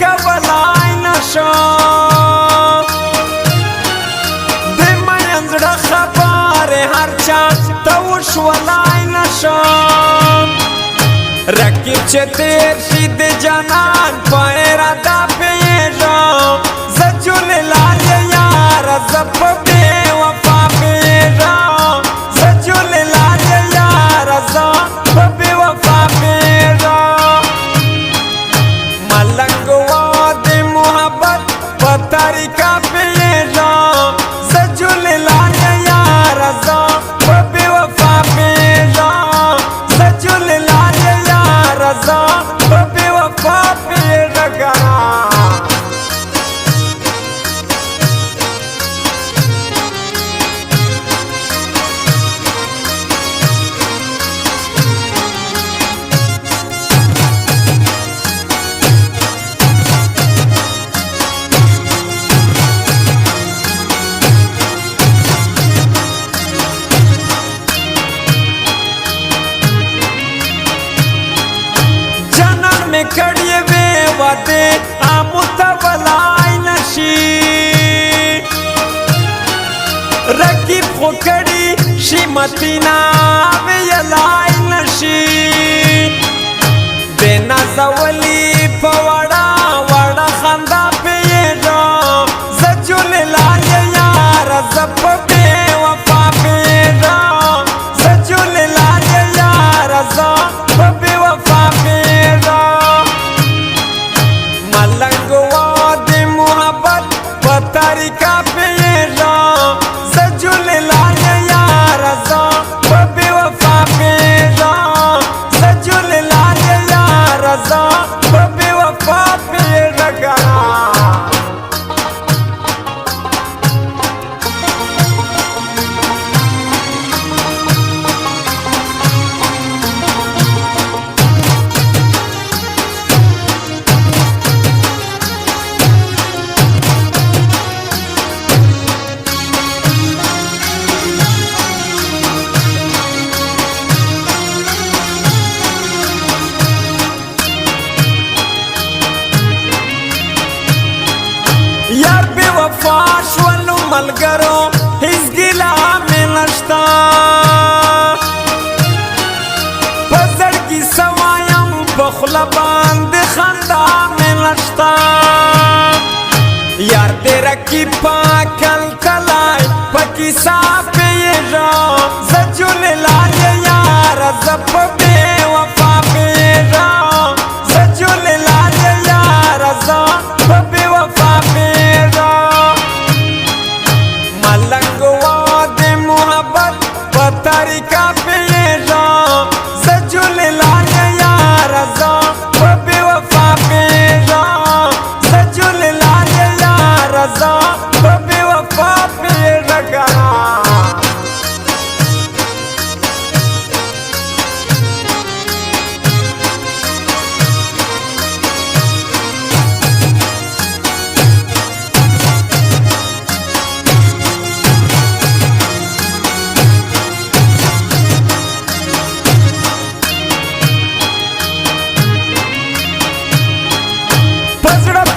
کولای نشم د مین زړه خبرې هر چا ته وشولای نشم رقیب چې تیر شي د جانان په اراده پوهېږم زه جلې لارې یاره زه په بې وفا پوهېږم زه جلې لارې یاره زه په بې وفا پوهېږم ملنګ وه د محبت په طریقه پوهېږم زه جلې لارې یاره زه په بې وفا پوهېږم زه جلې لارې یاره زه په بې وفا پوهېږم में कड़िए वे वादे आमुतवलाई नशी रकीब खो कड़ी शीमती ना वे यलाई नशी देना जवली पवाड़ा वाड़ा खंदा पे ये रो सजुले लाये यार जब बे वफा पे रो सजुले लाये यार जब बे वफा पे रो तरीका पहुँचम सजुले लाये यारा ज़ा पे बेवफा पहुँचम सजुले लाये यारा ज़ा पे बेवफा पहुँचम यार बेवफा शवलू मलगरो हिज गिला में नश्ता पजड़ की सवायम बखला बांध खंदा में नश्ता यार तेरा की पाकल कलाई पकी साफ ये रो सजुले लाये यार जब बेवफा पे रो सजुले लाये यार जब बेवफा पे तरीका पहुँचम सजुले लाये यारा ज़ा पे बेवफा पहुँचम सजुले लाये यारा ज़ा पे बेवफा पहुँचम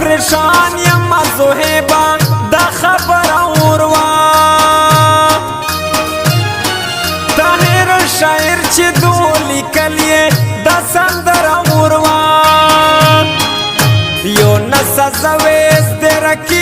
परेशान यम्मा ज़ोहेबा दा खबर औरवा ताहिर शायर चे दोली कलिए दा संदर औरवा यो नसा जवेस दे रखी